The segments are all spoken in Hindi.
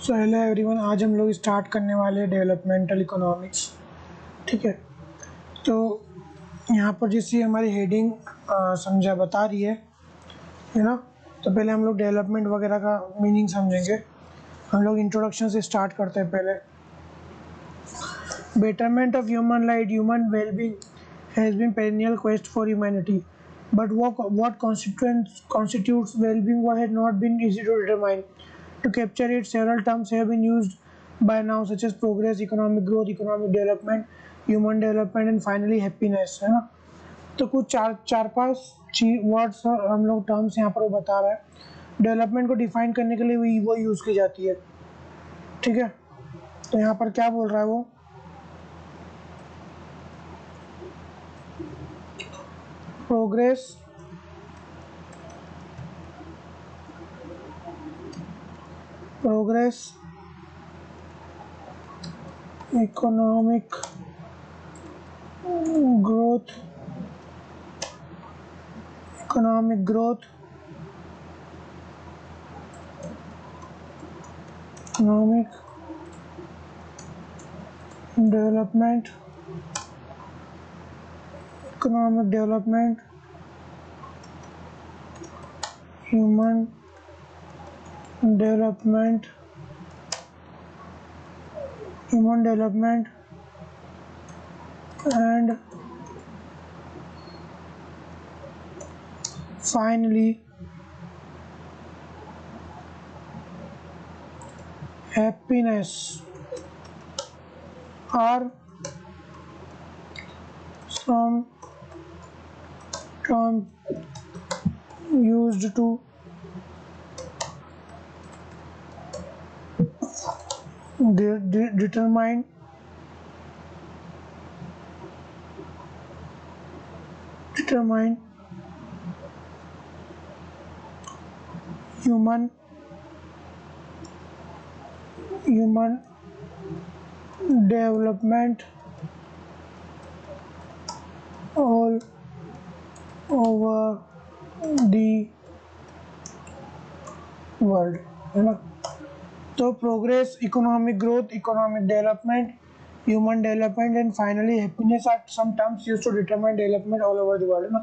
सो हेलो एवरीवन, आज हम लोग स्टार्ट करने वाले हैं डेवलपमेंटल इकोनॉमिक्स। ठीक है, तो यहाँ पर जैसी हमारी हेडिंग समझा बता रही है ना। तो पहले हम लोग डेवलपमेंट वगैरह का मीनिंग समझेंगे। हम लोग इंट्रोडक्शन से स्टार्ट करते हैं। पहले betterment of human life, human wellbeing has been perennial quest for humanity, but what constitutes well-being has not been easy to determine. To capture it, several terms have been used by now, such as progress, economic growth, economic development, human development, and finally happiness, है ना। तो कुछ चार पांच वर्ड्स हम लोग टर्म्स यहाँ पर वो बता रहा है। डेवलपमेंट को डिफाइन करने के लिए वो यूज की जाती है। ठीक है, तो यहाँ पर क्या बोल रहा है वो, progress, economic growth, economic development, human development, and finally happiness are some terms used to determine human development all over the world, है ना। तो progress, economic growth, economic development, human development and finally happiness are some terms used to determine development all over the world, है ना।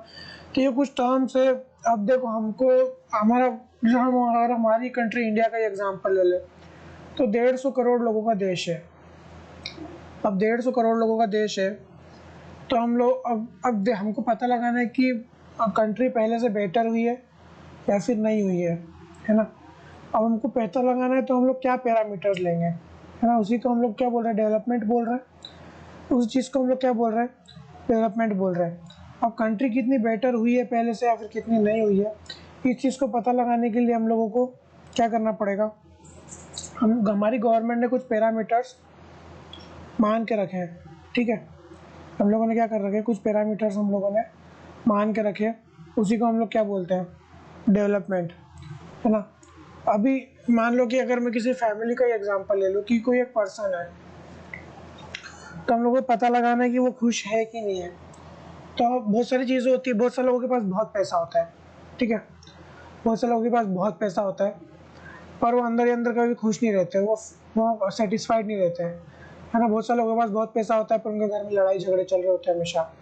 तो ये कुछ टर्म्स है। अब देखो, हमको हमारा अगर हमारी कंट्री इंडिया का एग्जांपल ले ले, तो 150 करोड़ लोगों का देश है। अब 150 करोड़ लोगों का देश है, तो हम लोग अब हमको पता लगाना है कि कंट्री पहले से बेटर हुई है या फिर नहीं हुई है ना। अब हमको पता लगाना है तो हम लोग क्या पैरामीटर्स लेंगे, है ना। उसी को हम लोग क्या बोल रहे हैं, डेवलपमेंट बोल रहे हैं। उस चीज़ को हम लोग क्या बोल रहे हैं, डेवलपमेंट बोल रहे हैं। अब कंट्री कितनी बेटर हुई है पहले से या फिर कितनी नहीं हुई है, इस चीज़ को पता लगाने के लिए हम लोगों को क्या करना पड़ेगा, हमारी गवर्नमेंट ने कुछ पैरामीटर्स मान के रखे हैं। ठीक है, हम लोगों ने क्या कर रखे हैं, कुछ पैरामीटर्स हम लोगों ने मान के रखे, उसी को हम लोग क्या बोलते हैं, डेवलपमेंट, है ना। अभी मान लो कि अगर मैं किसी फैमिली का एग्जांपल ले लूँ कि कोई एक पर्सन है, तो हम लोग को पता लगाना है कि वो खुश है कि नहीं है। तो बहुत सारी चीज़ें होती है। बहुत सारे लोगों के पास बहुत पैसा होता है, ठीक है, बहुत सारे लोगों के पास बहुत पैसा होता है, पर वो अंदर ही अंदर कभी खुश नहीं रहते, वो सेटिस्फाइड नहीं रहते हैं, है ना। बहुत सारे लोगों के पास बहुत पैसा होता है, पर उनके घर में लड़ाई झगड़े चल रहे होते हैं हमेशा,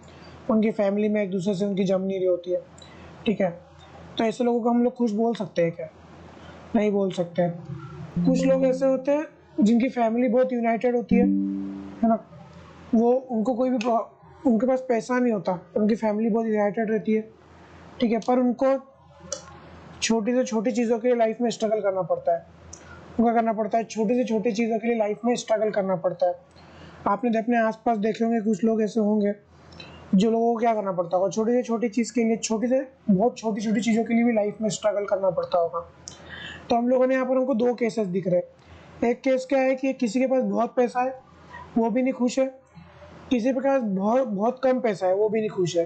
उनकी फैमिली में एक दूसरे से उनकी जम नहीं रही होती है। ठीक है, तो ऐसे लोगों को हम लोग खुश बोल सकते हैं क्या? नहीं बोल सकते हैं। कुछ लोग ऐसे होते हैं जिनकी फैमिली बहुत यूनाइटेड होती है ना। वो उनको कोई भी उनके पास पैसा नहीं होता, पर उनकी फैमिली बहुत यूनाइटेड रहती है। ठीक है, पर उनको छोटी से छोटी चीज़ों के लिए लाइफ में स्ट्रगल करना पड़ता है। उनका करना पड़ता है, छोटी से छोटी चीज़ों के लिए लाइफ में स्ट्रगल करना पड़ता है। आपने अपने आसपास देखे होंगे, कुछ लोग ऐसे होंगे जो लोगों को क्या करना पड़ता होगा, छोटी से छोटी चीज़ के लिए, बहुत छोटी छोटी चीज़ों के लिए भी लाइफ में स्ट्रगल करना पड़ता होगा। तो हम लोगों ने यहाँ पर हमको दो केसेस दिख रहे हैं। एक केस क्या है कि किसी के पास बहुत पैसा है, वो भी नहीं खुश है, किसी के पास बहुत कम पैसा है, वो भी नहीं खुश है।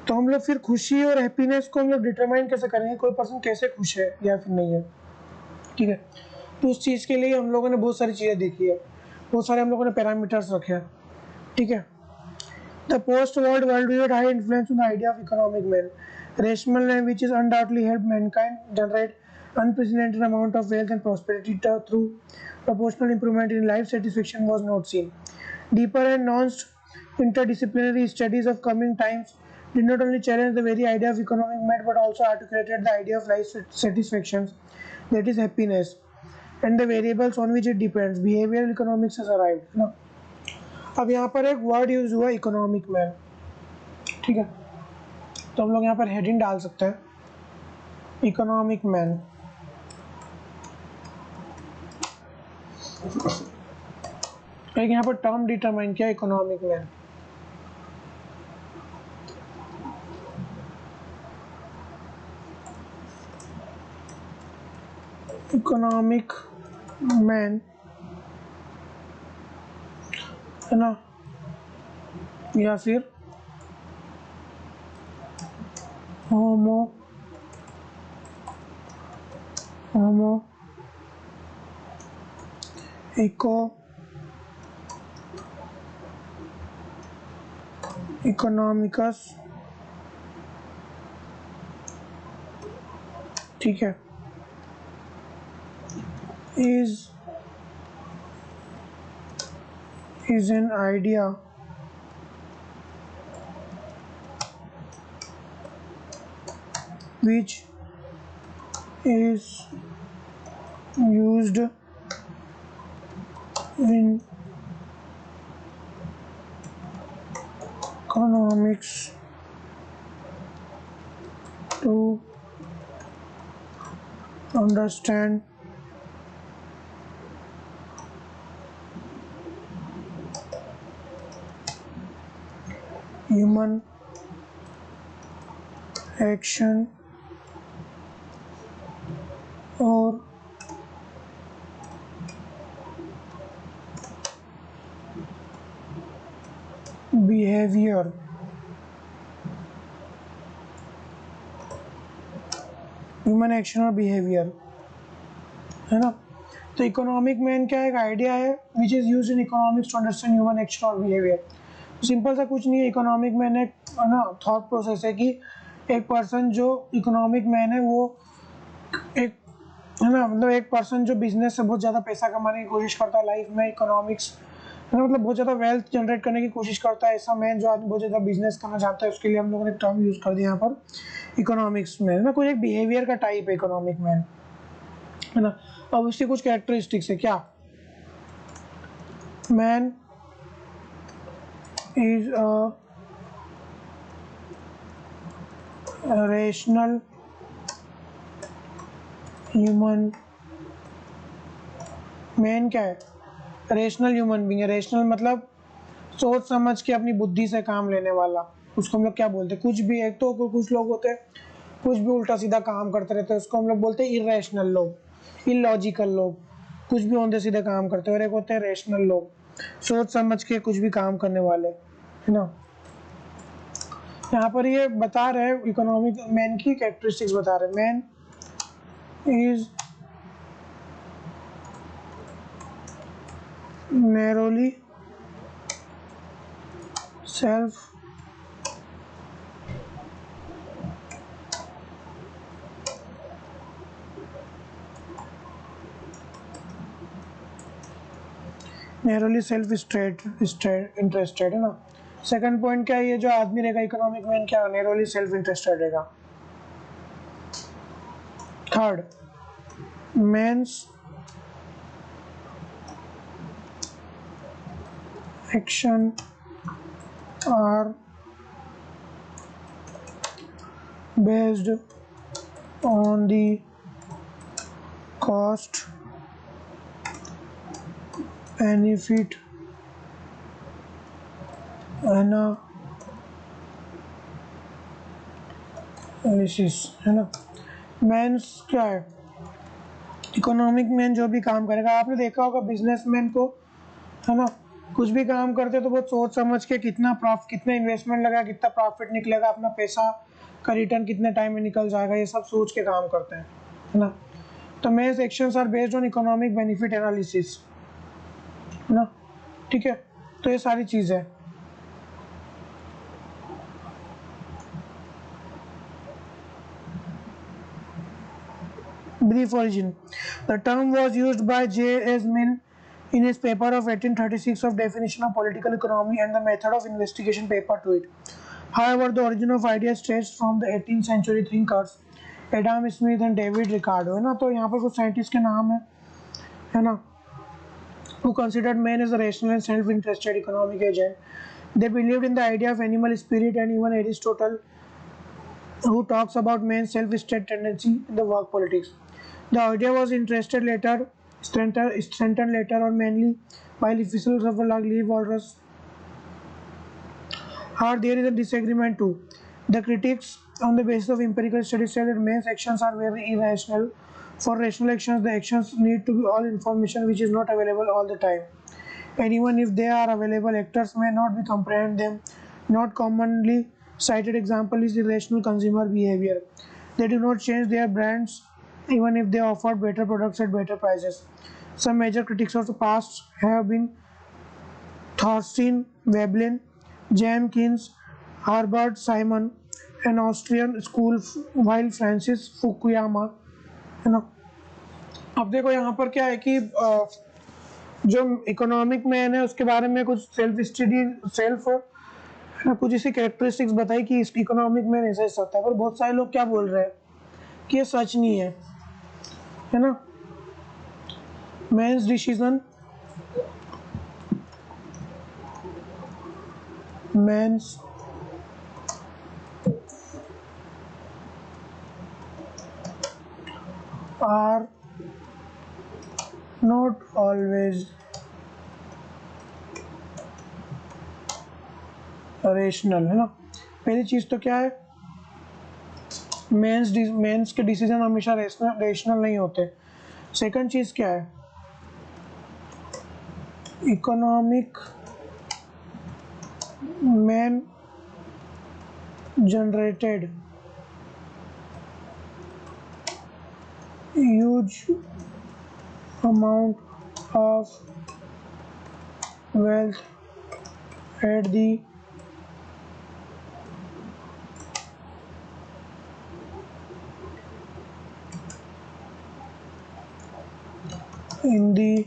तो हम लोग फिर खुशी और हैप्पीनेस को हम लोग डिटरमाइन कैसे करेंगे, कोई पर्सन कैसे खुश है या फिर नहीं है। ठीक है, तो उस चीज़ के लिए हम लोगों ने बहुत सारी चीज़ें देखी है, बहुत सारे हम लोगों ने पैरामीटर्स रखे हैं। ठीक है, the post world world high influence on the idea of economic man, rational and which is undoubtedly helped mankind generate unprecedented amount of wealth and prosperity through proportional improvement in life satisfaction was not seen. Deeper and nuanced interdisciplinary studies of coming times did not only challenge the very idea of economic merit but also articulated the idea of life satisfaction, that is happiness, and the variables on which it depends. Behavioral economics has arrived ना. अब यहाँ पर एक वर्ड यूज हुआ इकोनॉमिक मैन, ठीक है, तो हम लोग यहाँ पर हेडिंग डाल सकते हैं इकोनॉमिक मैन। एक यहाँ पर टर्म डिटरमाइन किया इकोनॉमिक मैन। इकोनॉमिक मैन है ना, या फिर होमो इकोनॉमिकस, ठीक है, is an idea which is used in economics to understand human action or behaviour. Human action और बिहेवियर है ना। तो इकोनॉमिक मैन क्या एक आइडिया है which is used in economics to understand human action और बिहेवियर। सिंपल सा कुछ नहीं है, इकोनॉमिक मैन एक ना थॉट प्रोसेस है कि एक पर्सन जो इकोनॉमिक मैन है वो एक है ना, मतलब एक पर्सन जो बिजनेस से बहुत ज़्यादा पैसा कमाने की कोशिश करता है लाइफ में, इकोनॉमिक्स है ना, मतलब बहुत ज़्यादा वेल्थ जनरेट करने की कोशिश करता है, ऐसा मैन जो आदमी बहुत ज़्यादा बिजनेस करना चाहता है, उसके लिए हम लोगों ने टर्म यूज़ कर दिया यहाँ पर इकोनॉमिक्स में है ना। कोई एक बिहेवियर का टाइप है इकोनॉमिक मैन है ना। अब उसकी कुछ कैरेक्टरिस्टिक्स है, क्या man is a rational human. Man क्या है, रेशनल ह्यूमन बीइंग है। रेशनल मतलब सोच समझ के अपनी बुद्धि से काम लेने वाला, उसको हम लोग क्या बोलते हैं, कुछ भी एक तो कुछ लोग होते हैं कुछ भी उल्टा सीधा काम करते रहते हैं, उसको हम लोग बोलते हैं इरेशनल लोग, इलॉजिकल लोग, कुछ भी उल्टे सीधे काम करते हैं। और एक होते हैं रेशनल लोग, सोच समझ के कुछ भी काम करने वाले है ना। यहाँ पर ये बता रहे हैं इकोनॉमिक मैन की कैरेक्टरिस्टिक्स बता रहे हैं। Man is narrowly self interested है ना। सेकंड पॉइंट क्या है, ये जो आदमी रहेगा इकोनॉमिक मैन क्या नैरोली सेल्फ इंटरेस्टेड रहेगा। Third, man's action are based on the cost benefit analysis है ना। मैन्स क्या है, इकोनॉमिक मैन जो भी काम करेगा, आपने देखा होगा बिजनेसमैन को है ना, कुछ भी काम करते तो बहुत सोच समझ के कितना प्रॉफिट, कितना इन्वेस्टमेंट लगा, कितना प्रॉफिट निकलेगा, अपना पैसा का रिटर्न कितने टाइम में निकल जाएगा, ये सब सोच के काम करते हैं है ना। तो men's actions are based on economic benefit analysis है ना, ठीक है। तो ये सारी चीज़ें Brief origin. The term was used by J.S. Mill in his paper of 1836 of definition of political economy and the method of investigation paper to it. However, the origin of ideas traced from the 18th century thinkers Adam Smith and David Ricardo, है ना. तो यहाँ पर कुछ साइंटिस्ट के नाम है ना, who considered man as a rational and self-interested economic agent. They believed in the idea of animal spirit, and even Aristotle, who talks about man's self-interested tendency in the work politics. The idea was strengthened later on mainly by officials of Levi Walrus. However, there is a disagreement too. The critics, on the basis of empirical studies, say that man's actions are very irrational. For rational actions, the actions need to be all information which is not available all the time. And even if they are available, actors may not be comprehend them. Not commonly cited example is irrational consumer behavior. They do not change their brands even if they offer better products at better prices. Some major critics of the past have been Thorstein Veblen, James Keynes, Herbert Simon, an Austrian school, while Francis Fukuyama, है ना. अब देखो यहाँ पर क्या है कि जो इकोनॉमिक मैन है उसके बारे में कुछ कुछ इसी कैरेक्टरिस्टिक्स बताई कि इस इकोनॉमिक मैन ऐसा ऐसा होता है, पर बहुत सारे लोग क्या बोल रहे हैं कि ये सच नहीं है ना. Man's decision, man's are not always rational, है ना. पहली चीज तो क्या है, मेंस के डिसीजन हमेशा रेशनल नहीं होते. सेकंड चीज क्या है, economic man generated huge amount of wealth at the in the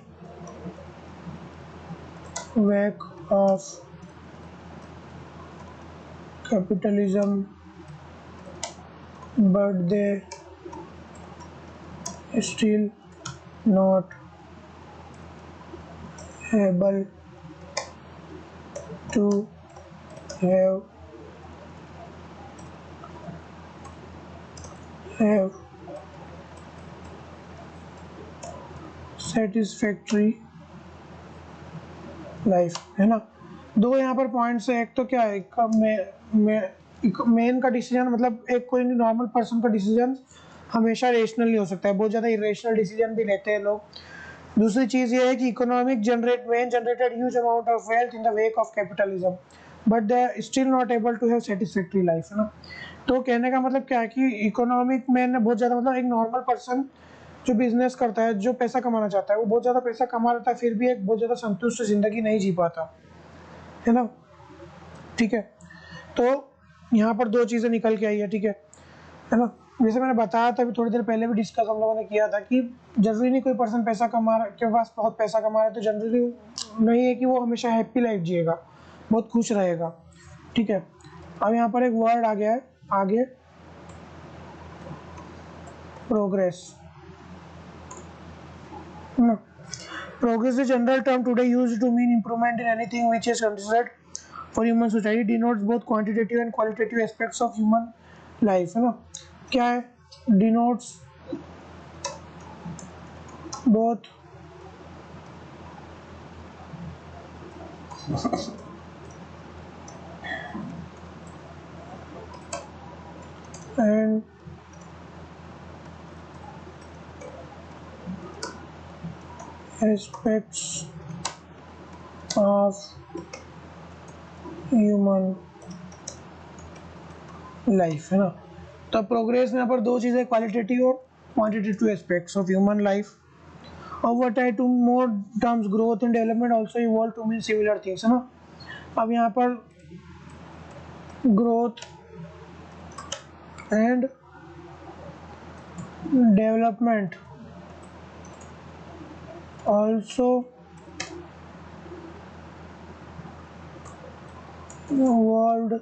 wake of capitalism, but they still not able to have satisfactory life, है ना. दो यहाँ पर पॉइंट्स है. एक तो क्या है, मेन का डिसीजन मतलब एक कोई नॉर्मल पर्सन का डिसीजन हमेशा रेशनल नहीं हो सकता है, बहुत ज़्यादा इरेशनल डिसीजन भी लेते हैं लोग. दूसरी चीज़ ये है कि economic man generated huge amount of wealth in the wake of capitalism, but they are still not able to have satisfactory life, है ना. तो कहने का मतलब क्या है कि इकोनॉमिक मैन ने बहुत ज़्यादा, मतलब एक नॉर्मल पर्सन जो बिजनेस करता है, जो पैसा कमाना चाहता है, वो बहुत ज़्यादा पैसा कमा लेता है, फिर भी एक बहुत ज़्यादा संतुष्ट ज़िंदगी नहीं जी पाता, है ना. ठीक है, तो यहाँ पर दो चीज़ें निकल के आई है. ठीक है ना. जैसे मैंने बताया था अभी थोड़ी देर पहले भी डिस्कस हम लोगों ने किया था कि जरूरी नहीं कोई पर्सन पैसा कमा रहा के पास बहुत पैसा कमा रहा है तो जरूरी नहीं है कि वो हमेशा हैप्पी लाइफ जिएगा, बहुत खुश रहेगा. ठीक है, अब यहाँ पर एक वर्ड आ गया है आगे, progress. Progress is a general term today used to mean improvement in anything which is considered for human society. Denotes both quantitative and qualitative aspects of human life, है ना. क्या है, denotes both and aspects of human life, है ना. तो प्रोग्रेस में यहाँ पर दो चीज़ें, क्वालिटेटिव और quantitative aspects of human life. Over time two more terms growth and development also evolve to mean similar things, है ना. अब यहाँ पर growth and development also involved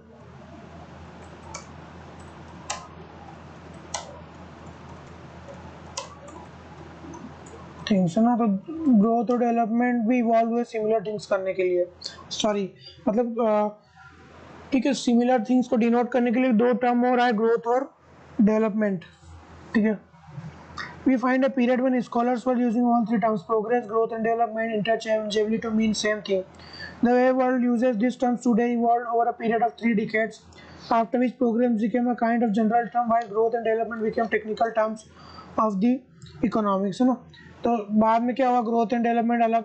things है ना, तो ग्रोथ और डेवलपमेंट भी इवॉल्व हुए सिमिलर थिंग्स करने के लिए, सॉरी मतलब ठीक है, सिमिलर थिंग्स को डिनोट करने के लिए दो टर्म और आए, ग्रोथ और डेवलपमेंट, ठीक है। We find a period when scholars were using all three terms, progress, growth and development, interchangeably to mean same thing. The way world uses these terms today evolved over a period of 3 decades, after which progress became a kind of general term while growth and development became technical terms of the economics, है ना। तो बाद में क्या हुआ, ग्रोथ एंड डेवलपमेंट अलग,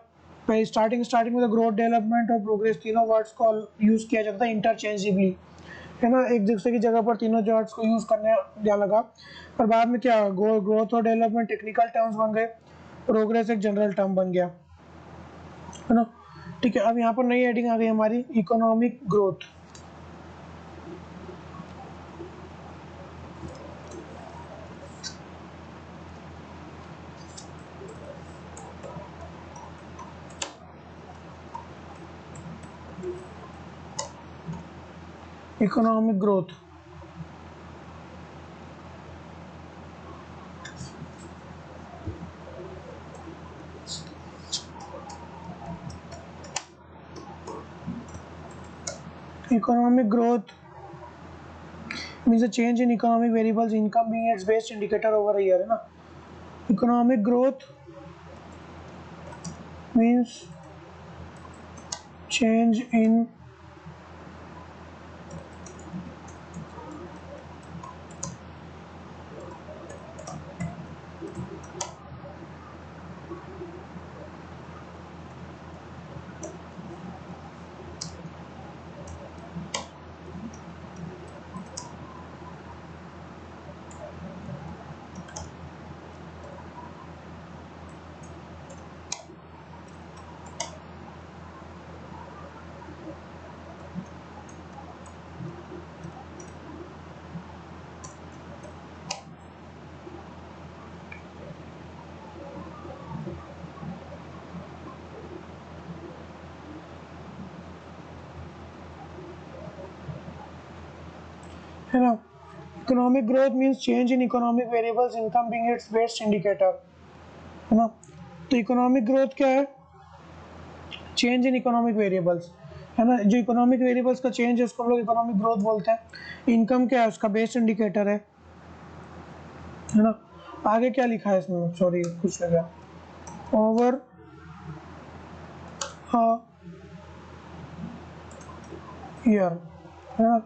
पहले स्टार्टिंग में ग्रोथ डेवलपमेंट और प्रोग्रेस तीनों वर्ड्स को यूज किया जाता है इंटरचेंजेबली, है ना, एक दूसरे की जगह पर तीनों वर्ड्स को यूज करने जा लगा। पर बाद में क्या, ग्रोथ और डेवलपमेंट टेक्निकल टर्म्स बन गए, प्रोग्रेस एक जनरल टर्म बन गया, है ना। ठीक है, अब यहाँ पर नई हेडिंग आ गई हमारी, economic growth. Economic growth, economic growth means a change in economic variables, income being its best indicator over a year, है ना। economic growth means change in है ना। Economic growth means change in economic variables, income being it's best indicator, है ना। तो इकोनॉमिक ग्रोथ क्या है, चेंज इन इकोनॉमिक वेरिएबल्स, है ना। जो इकोनॉमिक वेरिएबल्स का चेंज है उसको हम लोग इकोनॉमिक ग्रोथ बोलते हैं। इनकम क्या है, उसका बेस्ट इंडिकेटर है ना। आगे क्या लिखा है इसमें, सॉरी कुछ लगा, ओवर ईयर, है ना,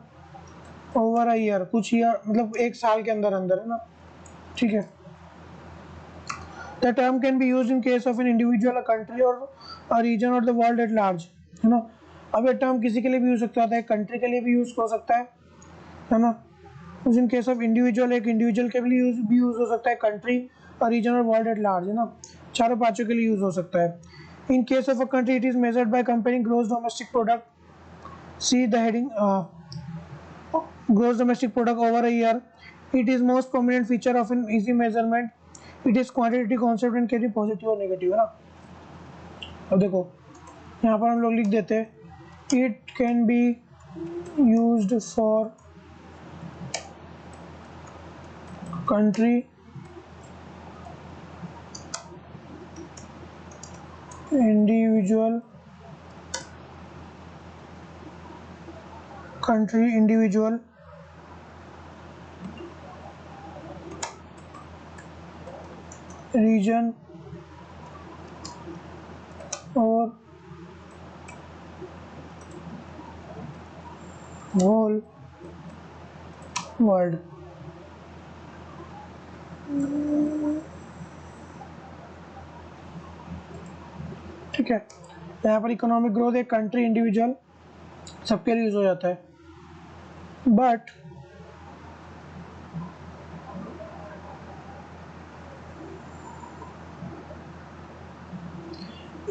ओवर अ ईयर, कुछ ईयर मतलब एक साल के अंदर अंदर, है ना, ठीक है। The term can be used in case of an individual, a country और अ रीजन और द वर्ल्ड एट लार्ज, है ना। अब ये टर्म किसी के लिए भी यूज सकता है, कंट्री के लिए भी यूज हो सकता है ना। इन केस ऑफ इंडिविजुअल, एक इंडिविजुअल के लिए भी यूज हो सकता है, कंट्री और रीजन और वर्ल्ड एट लार्ज, है ना, चारों पांचों के लिए यूज हो सकता है। In case of a country it is measured by comparing gross domestic product, see the heading gross domestic product over a year. It is most prominent feature of an easy measurement. It is quantitative concept and can be positive और negative, है ना। अब देखो यहाँ पर हम लोग लिख देते हैं, it can be used for country, individual, country, individual, region और whole world। ठीक है, यहाँ पर इकोनॉमिक ग्रोथ एक कंट्री, इंडिविजुअल सबके लिए यूज हो जाता है, but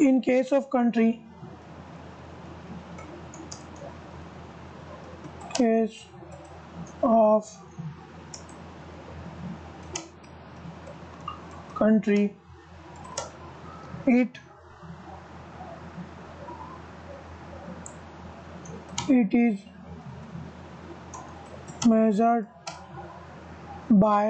in case of country, case of country, it is measured by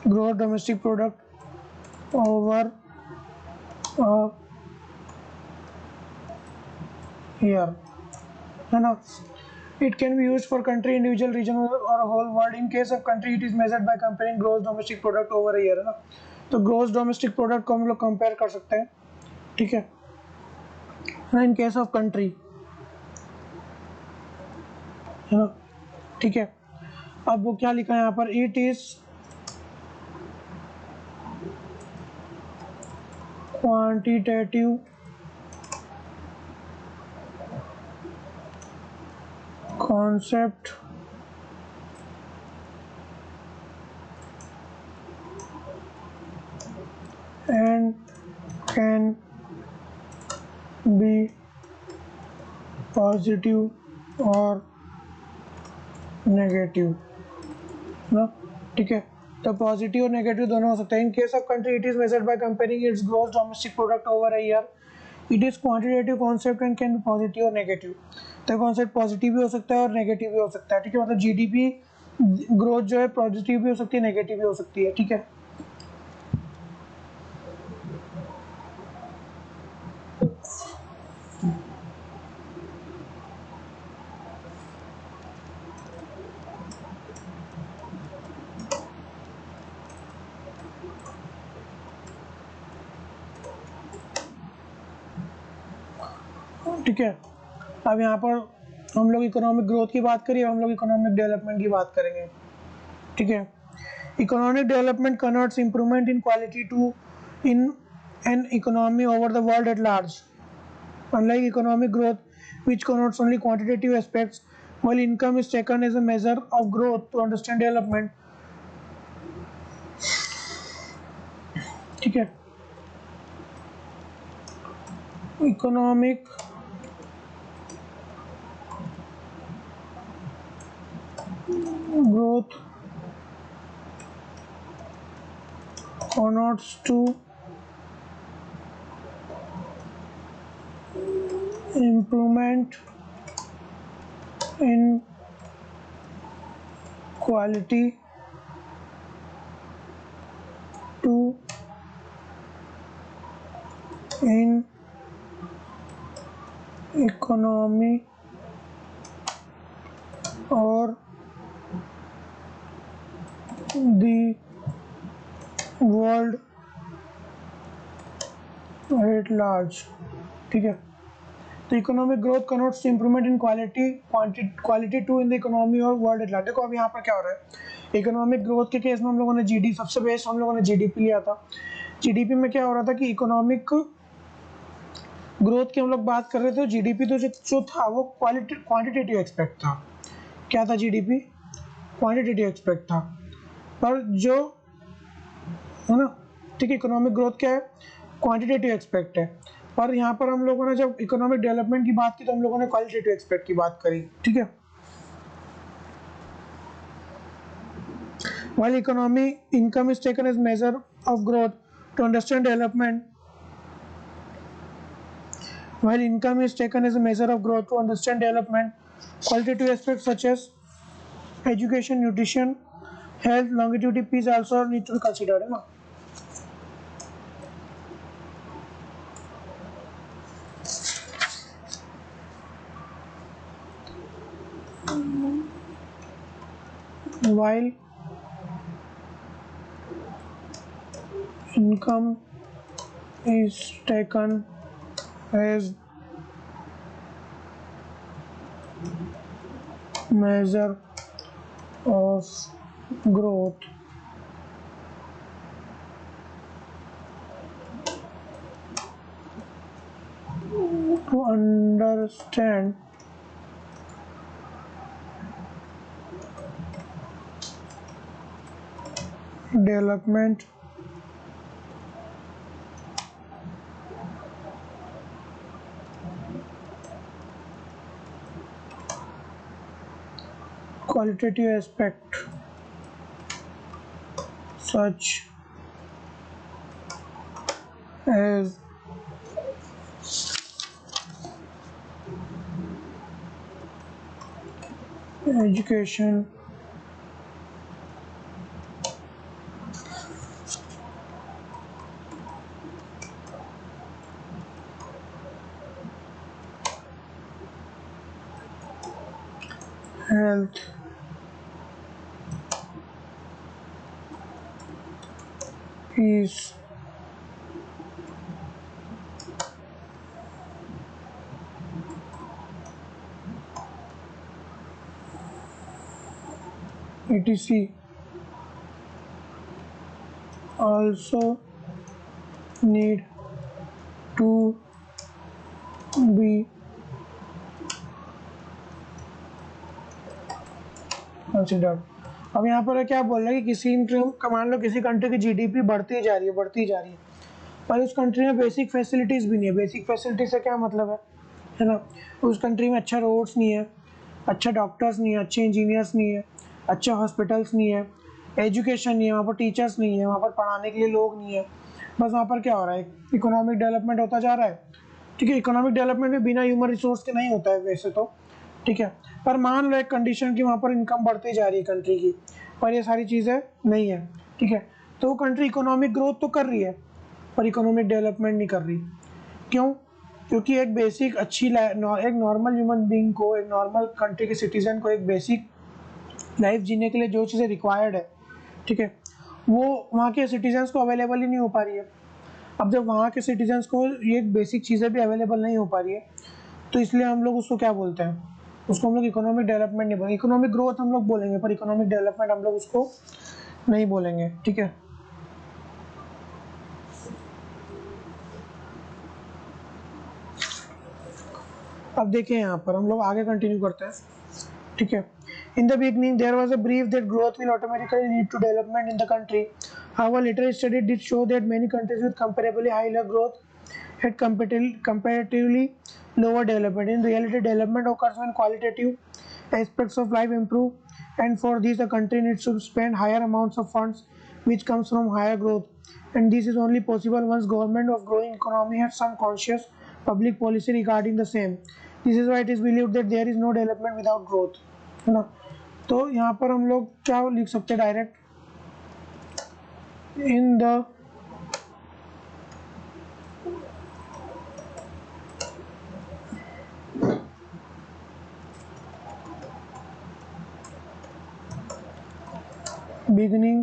gross domestic product over a year, है ना. It can be used for country, individual, regional or a whole world. In case of country, it is measured by comparing gross domestic product over a year, है ना. तो gross domestic product को हम लोग कंपेयर कर सकते हैं, ठीक है. इन केस ऑफ कंट्री, है ना, ठीक है. अब वो क्या लिखा है यहाँ पर, it is quantitative concept and can be positive or negative, ना, ठीक है. तो पॉजिटिव और नेगेटिव दोनों हो सकते हैं. इन case of country, it is measured by comparing it's gross domestic product over a year. It is quantitative concept and can be positive और नेगेटिव. तो कॉन्सेप्ट पॉजिटिव भी हो सकता है और नेगेटिव भी हो सकता है, ठीक है. मतलब जीडीपी ग्रोथ जो है पॉजिटिव भी हो सकती है, नेगेटिव भी हो सकती है, ठीक है. ठीक है. अब यहाँ पर हम लोग इकोनॉमिक ग्रोथ की बात करिए, हम लोग इकोनॉमिक डेवलपमेंट की बात करेंगे, ठीक है. Economic development converts improvement in quality to in an economy over the world at large. Unlike economic growth, which connotes only quantitative aspects, while income is taken as a measure of growth to understand development. ठीक है. Economic growth connotes to improvement in quality to in economy or the world at large. ठीक है. तो economic growth connotes improvement in quality to in the economy और वर्ल्ड एट लार्ज. देखो अब यहाँ पर क्या हो रहा है, इकोनॉमिक ग्रोथ के केस में हम लोगों ने जीडी सबसे बेस्ट हम लोगों ने जीडीपी लिया था. जीडीपी में क्या हो रहा था कि इकोनॉमिक ग्रोथ की हम लोग बात कर रहे थे. जीडीपी तो जो था वो क्वांटिटेटिव एक्सपेक्ट था. क्या था जीडीपी? क्वांटिटेटिव एक्सपेक्ट था. पर जो है ना, ठीक है, इकोनॉमिक ग्रोथ क्या है? क्वांटिटेटिव एक्सपेक्ट है. पर यहाँ पर हम लोगों ने जब इकोनॉमिक डेवलपमेंट की बात की तो हम लोगों ने क्वालिटेटिव एक्सपेक्ट की बात करी, ठीक है. While economy income is taken as measure of growth to understand development, while income is taken as a measure of growth to understand development, qualitative aspects such as education, nutrition, health, longevity, peace also need to be considered, है ना. While income is taken as measure of growth, to understand development qualitative aspect such as education, health, peace, etc. also need to be considered. अब यहाँ पर क्या बोल रहा है कि किसी मान लो किसी कंट्री की जीडीपी बढ़ती जा रही है बढ़ती जा रही है, पर उस कंट्री में बेसिक फैसिलिटीज़ भी नहीं है। बेसिक फैसिलिटी से क्या मतलब है ना? उस कंट्री में अच्छा रोड्स नहीं है, अच्छा डॉक्टर्स नहीं है, अच्छे इंजीनियर्स नहीं है, अच्छे हॉस्पिटल्स नहीं है, एजुकेशन नहीं है, वहाँ पर टीचर्स नहीं है, वहाँ पर पढ़ाने के लिए लोग नहीं है। बस वहाँ पर क्या हो रहा है, इकोनॉमिक डेवलपमेंट होता जा रहा है। ठीक है, इकोनॉमिक डेवलपमेंट में बिना ह्यूमन रिसोर्स के नहीं होता है वैसे तो, ठीक है, पर मान लो एक कंडीशन की वहाँ पर इनकम बढ़ती जा रही है कंट्री की, पर ये सारी चीज़ें नहीं है। ठीक है, तो वो कंट्री इकोनॉमिक ग्रोथ तो कर रही है पर इकोनॉमिक डेवलपमेंट नहीं कर रही। क्यों? क्योंकि एक बेसिक अच्छी एक नॉर्मल ह्यूमन बीइंग को, एक नॉर्मल कंट्री के सिटीजन को एक बेसिक लाइफ जीने के लिए जो चीज़ें रिक्वायर्ड है, ठीक है, वो वहाँ के सिटीजन्स को अवेलेबल ही नहीं हो पा रही है। अब जब वहाँ के सिटीजन्स को ये बेसिक चीज़ें भी अवेलेबल नहीं हो पा रही है, तो इसलिए हम लोग उसको क्या बोलते हैं, उसको हम लोग इकोनॉमिक डेवलपमेंट नहीं बोलेंगे। इकोनॉमिक ग्रोथ हम लोग बोलेंगे पर इकोनॉमिक डेवलपमेंट हम लोग उसको नहीं बोलेंगे। ठीक है, अब देखिए यहाँ पर हम लोग आगे कंटिन्यू करते हैं। ठीक है, in the beginning there was a belief that growth will automatically lead to development in the country. However later study did show that many countries with comparably high growth had comparatively lower development. In reality, development occurs when qualitative aspects of life improve, and for this, a country needs to spend higher amounts of funds, which comes from higher growth. And this is only possible once government of growing economy has some conscious public policy regarding the same. This is why it is believed that there is no development without growth. है ना? तो यहाँ पर हम लोग क्या लिख सकते हैं direct, in the beginning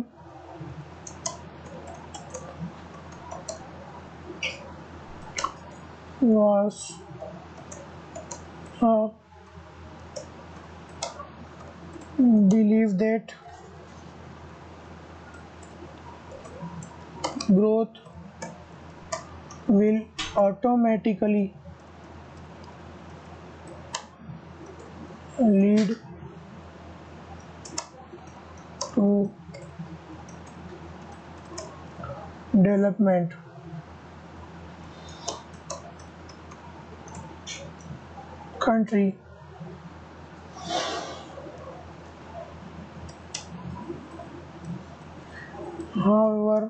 was a belief that growth will automatically lead to development. Country however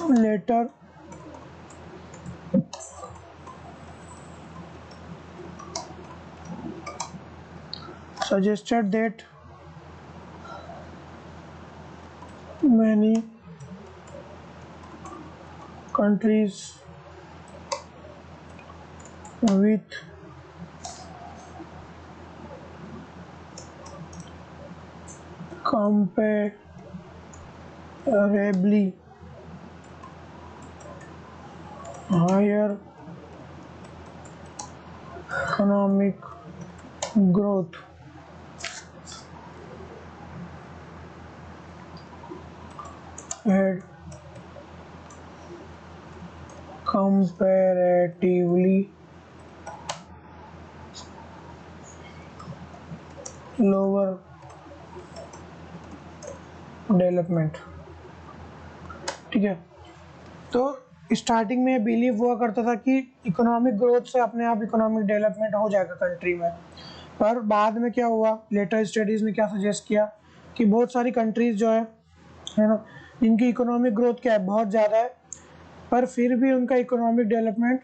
later suggested that many countries with comparably higher economic growth had comparatively lower development. ठीक है, तो स्टार्टिंग में बिलीव हुआ करता था कि इकोनॉमिक ग्रोथ से अपने आप इकोनॉमिक डेवलपमेंट हो जाएगा कंट्री में, पर बाद में क्या हुआ, लेटर स्टडीज़ ने क्या सजेस्ट किया कि बहुत सारी कंट्रीज़ जो है ना, जिनकी इकोनॉमिक ग्रोथ क्या है, बहुत ज़्यादा है, पर फिर भी उनका इकोनॉमिक डेवलपमेंट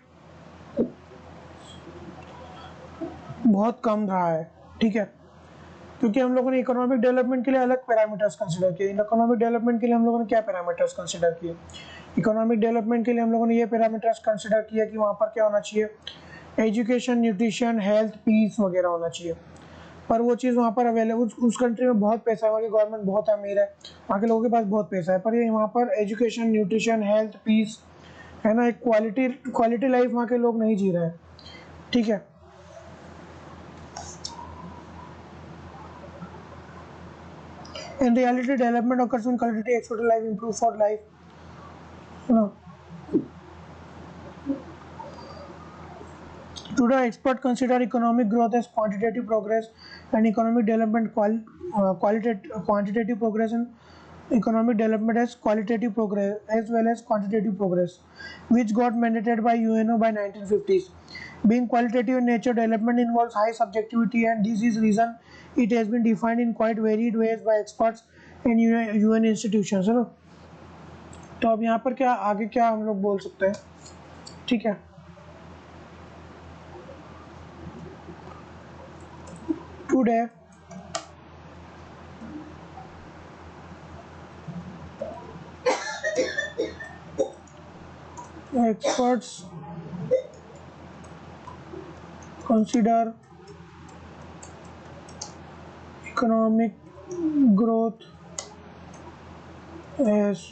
बहुत कम रहा है। ठीक है, क्योंकि हम लोगों ने इकोनॉमिक डेवलपमेंट के लिए अलग पैरामीटर्स कंसिडर किए। इकोनॉमिक डेवलपमेंट के लिए हम लोगों ने क्या पैरामीटर्स कंसिडर किए, इकोनॉमिक डेवलपमेंट के लिए हम लोगों ने ये पैरामीटर्स कंसिडर किया कि वहाँ पर क्या होना चाहिए, एजुकेशन, न्यूट्रिशन, हेल्थ, पीस वगैरह होना चाहिए। पर वो चीज़ वहाँ पर अवेलेबल, उस कंट्री में बहुत पैसा है, वहाँ की गवर्नमेंट बहुत अमीर है, वहाँ के लोगों के पास बहुत पैसा है, पर ये वहाँ पर एजुकेशन, न्यूट्रिशन, हेल्थ, पीस है ना, एक क्वालिटी लाइफ वहाँ के लोग नहीं जी रहे हैं। ठीक है, in reality development occurs when quality expert life improve for life, you know. Today expert consider economic growth as quantitative progress and economic development quantitative progress, and economic development as qualitative progress as well as quantitative progress, which got mandated by UNO by 1950s. Being qualitative in nature, development involves high subjectivity, and this is reason it has been defined in quite varied ways by experts in UN institutions, है ना। तो अब यहाँ पर क्या आगे क्या हम लोग बोल सकते हैं। ठीक है, today experts consider economic growth as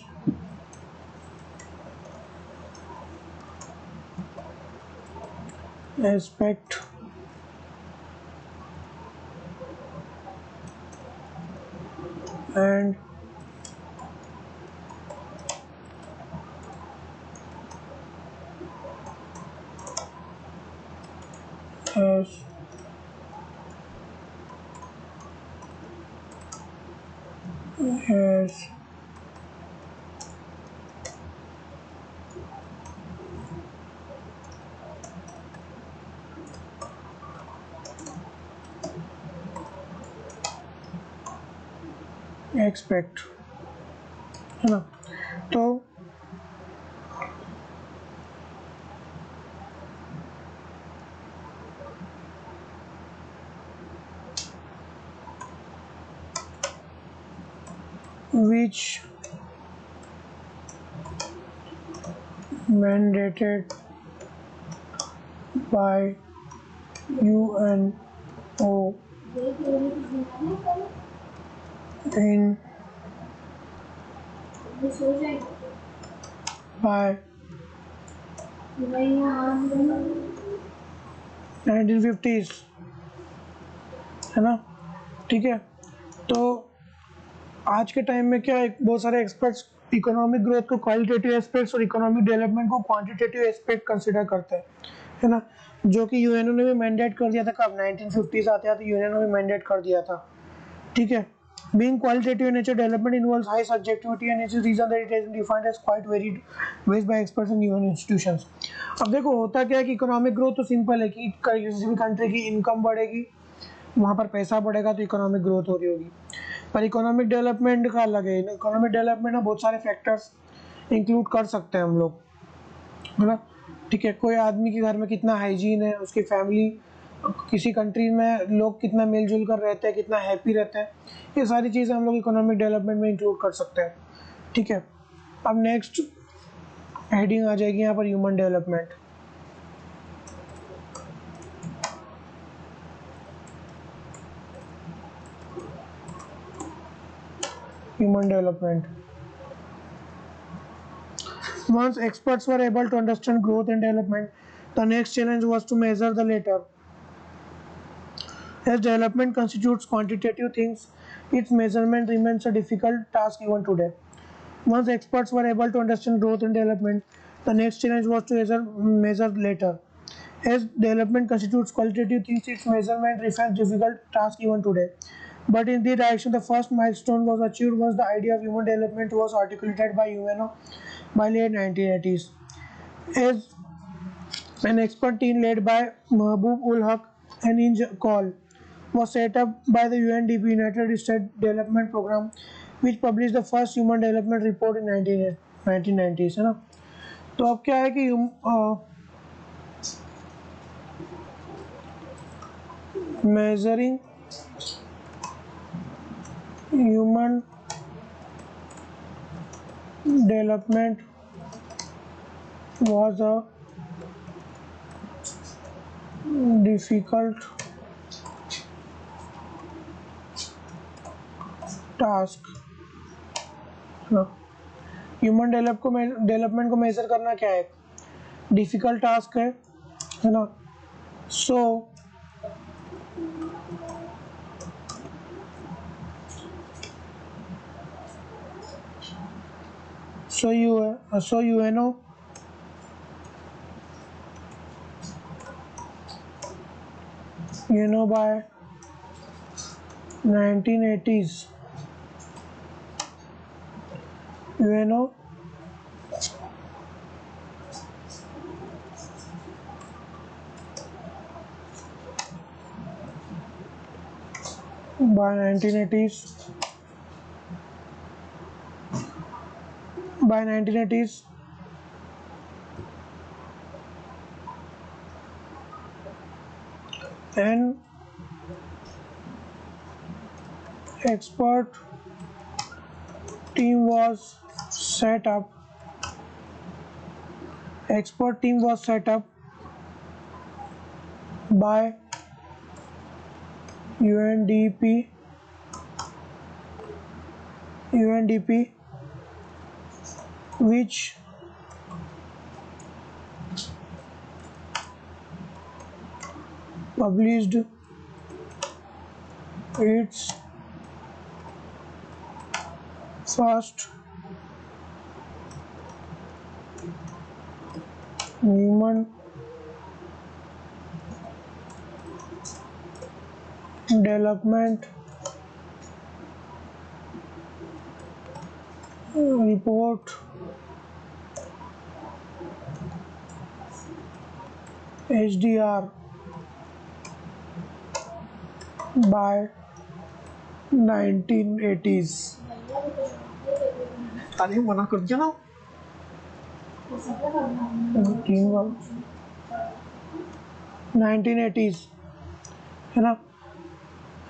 aspect and as expect, है ना। तो which mandated by UNO in by 1950s, है ना। ठीक है, तो आज के टाइम में क्या है, बहुत सारे एक्सपर्ट्स इकोनॉमिक ग्रोथ को क्वालिटेटिव एस्पेक्ट्स और इकोनॉमिक डेवलपमेंट को क्वांटिटेटिव एस्पेक्ट कंसिडर करते हैं, है ना, जो कि यूएनओ ने भी मैंडेट कर दिया था। कब 1950s आते आते यूएनओ ने भी मैंडेट कर दिया था। ठीक है, being qualitative in nature, development involves high subjectivity and it is reason that it has been defined as quite varied ways by experts in UN institutions. अब देखो होता क्या है कि इकोनॉमिक ग्रोथ तो सिंपल है कि किसी भी कंट्री की इनकम बढ़ेगी, वहाँ पर पैसा बढ़ेगा तो इकोनॉमिक ग्रोथ हो रही होगी। पर इकोनॉमिक डेवलपमेंट का अलग है। इकोनॉमिक डेवलपमेंट में बहुत सारे फैक्टर्स इंक्लूड कर सकते हैं हम लोग, है ना। ठीक है, कोई आदमी के घर में कितना हाइजीन है, उसकी फैमिली, किसी कंट्री में लोग कितना मिलजुल कर रहते हैं, कितना हैप्पी रहते हैं, ये सारी चीज़ें हम लोग इकोनॉमिक डेवलपमेंट में इंक्लूड कर सकते हैं। ठीक है, अब नेक्स्ट हेडिंग आ जाएगी यहाँ पर human development. Human development. Once experts were able to understand growth and development, the next challenge was to measure the latter. As development constitutes quantitative things, its measurement remains a difficult task even today. Once experts were able to understand growth and development, The next challenge was to measure later. As development constitutes qualitative things, its measurement remains difficult task even today. But in the direction, the first milestone was achieved once the idea of human development was articulated by UNO by late 1980s. As an expert team led by Mahbub ul Haq and Inj Call was set up by the UNDP United States Development Program, which published the first human development report in 1990s, है ना. तो अब क्या है कि measuring human development was a difficult task. Human development को मेजर करना क्या है, डिफिकल्ट टास्क है ना. सो UNO by 1980s, UNO by 1980s an expert team was set up. Expert team was set up by UNDP which published its first human development report HDR by 1980s. Tadi mana kerja now? Tinggal 1980s, है ना.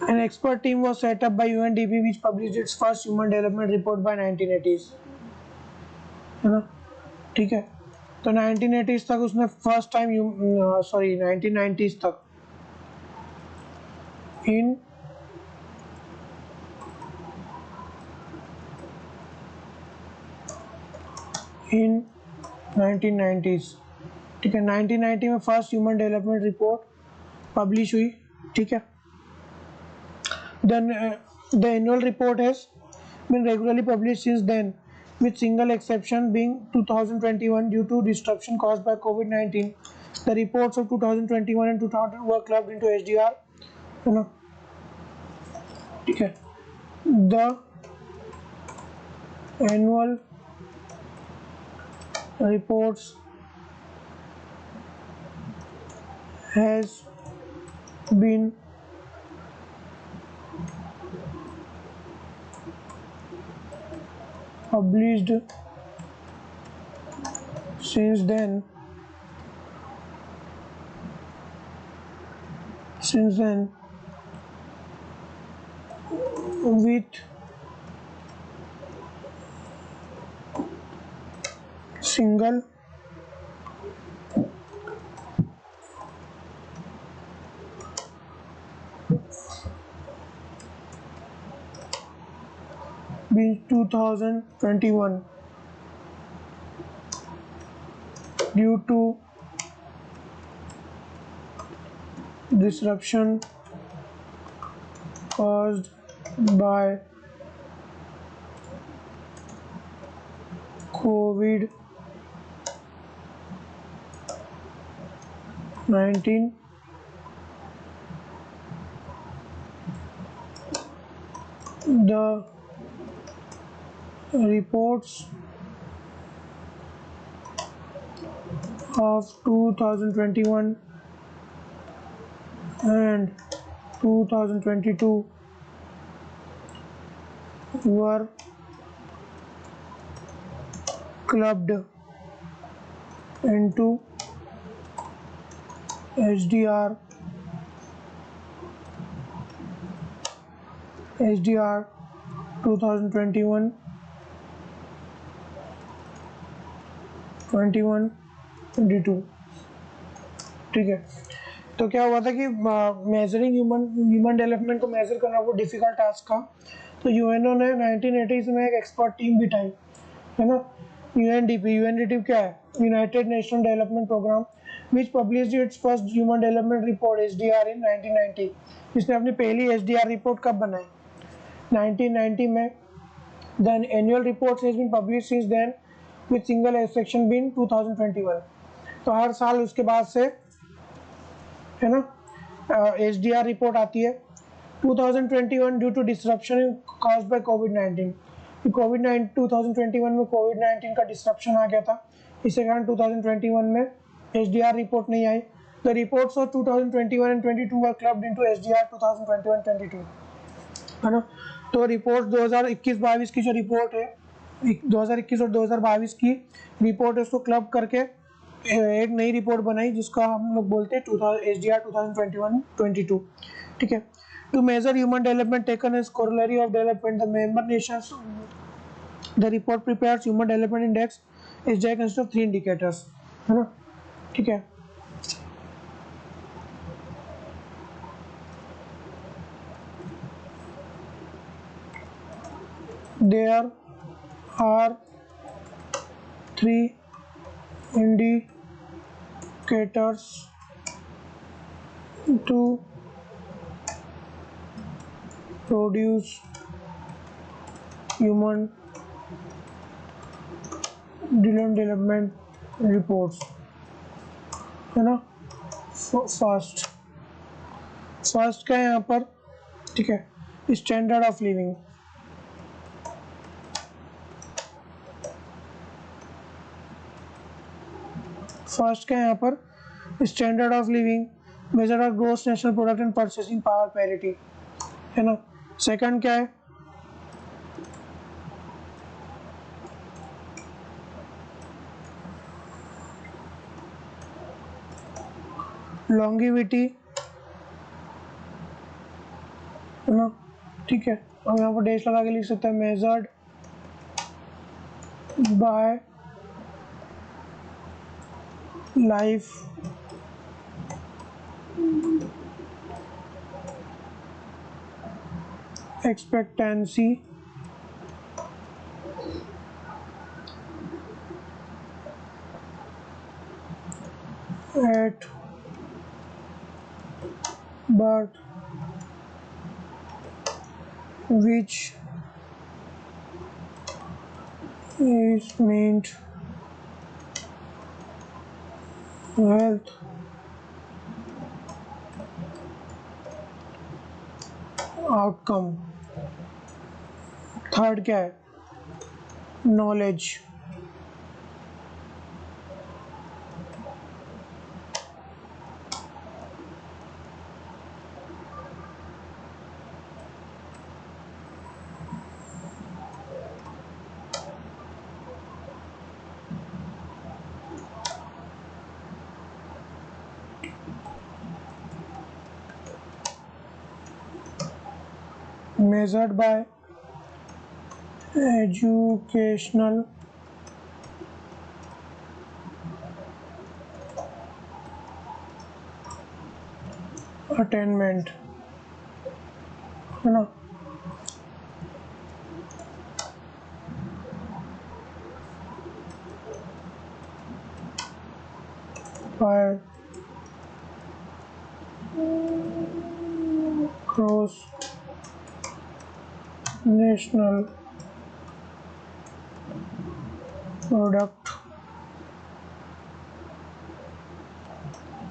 An expert team was set up by UNDP which published its first human development report by 1980s, है ना. ठीक है, तो 1980s तक उसने फर्स्ट टाइम 1990s तक इन 1990s, ठीक है. 1990 में first human development report publish हुई, ठीक है. Then the annual report has been regularly publish since then with single exception being 2021 due to disruption caused by COVID-19. The reports of 2021 and 2000 were clubbed into HDR, है ना. ठीक है. The annual reports has been published since then with single being 2021 due to disruption caused by COVID-19. 19 the reports of 2021 and 2022 were clubbed into HDR 2021 21 22। ठीक है, तो क्या हुआ था कि मेजरिंग ह्यूमन डेवलपमेंट को मेजर करना वो डिफिकल्ट टास्क था। तो यूएनओ ने 1980s में एक एक्सपर्ट टीम बिठाई, है ना। यूएनडीपी क्या है? United national development programme, which published its first human development report HDR in 1990। इसने अपनी पहली एचडीआर रिपोर्ट कब बनाई? 1990 में। Then annual reports has been published since then with single exception been 2021। तो हर साल उसके बाद से, है ना, एचडीआर रिपोर्ट आती है। 2021 due to disruption caused by कोविड-19। 2021 में कोविड-19 का डिसरप्शन आ गया था, इसके कारण 2021 में एचडीआर रिपोर्ट नहीं आई। The reports of 2021 and 22 were clubbed into HDR 2021-22, है ना। तो रिपोर्ट 2021-22 की जो रिपोर्ट है, 2021 और 2022 की रिपोर्ट है, उसको क्लब करके एक नई रिपोर्ट बनाई जिसका हम लोग बोलते हैं एचडीआर 2021-22। ठीक है। To measure human development taken as corollary of development, the member nations, the report prepares human development index HDR consist of 3 indicators, है ना। ठीक है। There are 3 indicators to produce human development reports, है ना। फर्स्ट क्या है यहाँ पर? ठीक है, स्टैंडर्ड ऑफ लिविंग। फर्स्ट क्या है यहाँ पर? Standard of living, measure of gross national product and purchasing power parity, है ना। सेकंड क्या है? लॉन्गिविटी, है ना। ठीक है, और यहाँ पर डेश लगा के लिख सकते हैं measured by life expectancy at birth, which is meant health outcome। Third क्या है? Knowledge. measured by educational attainment, है ना। by gross national product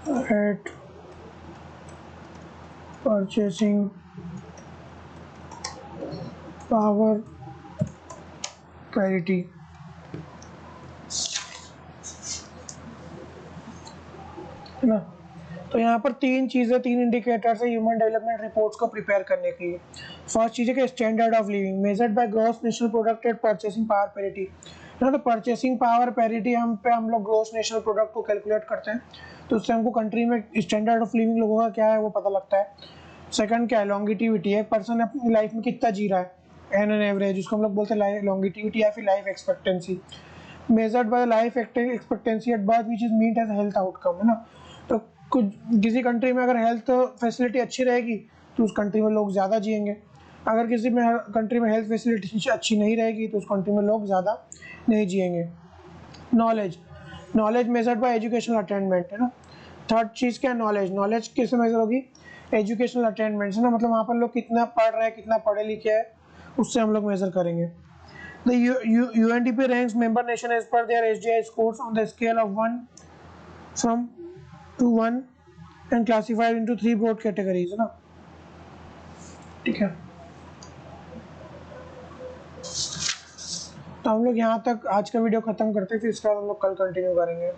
at purchasing power parity। है ना। तो यहाँ पर तीन चीज़ें, तीन इंडिकेटर्स है ह्यूमन डेवलपमेंट रिपोर्ट्स को प्रिपेयर करने के लिए। फर्स्ट चीज़ है कि standard of living measured by gross national product at purchasing power parity. ना तो परचेसिंग पावर पैरिटी हम लोग ग्रॉस नेशनल प्रोडक्ट को कैलकुलेट करते हैं, तो उससे हमको कंट्री में स्टैंडर्ड ऑफ लिविंग लोगों का क्या है वो पता लगता है। सेकंड क्या है, लॉन्गिटिविटी, एक पर्सन अपनी लाइफ में कितना जी रहा है एन एन एवरेज, उसको हम लोग बोलते हैं लॉन्गिटिविटी या फिर life expectancy. Measured by life expectancy at birth which is meet as health outcome, है ना। तो कुछ किसी कंट्री में अगर हेल्थ फैसिलिटी अच्छी रहेगी तो उस कंट्री में लोग ज़्यादा जिएंगे, अगर किसी में कंट्री में हेल्थ फैसिलिटी अच्छी नहीं रहेगी तो उस कंट्री में लोग ज़्यादा नहीं जिएंगे। Knowledge measured by educational attainment, है ना। थर्ड चीज़ क्या है, नॉलेज कैसे मेजर होगी, एजुकेशनल अटेनमेंट है ना, मतलब वहाँ पर लोग कितना पढ़ रहे हैं, कितना पढ़े लिखे हैं, उससे हम लोग मेजर करेंगे। The UNDP ranks member nation as per their SDI scores on the scale of 1 from to 1 and classified into 3 broad categories, है ना। ठीक है, तो हम लोग यहाँ तक आज का वीडियो खत्म करते हैं, फिर इसके बाद हम लोग कल कंटिन्यू करेंगे।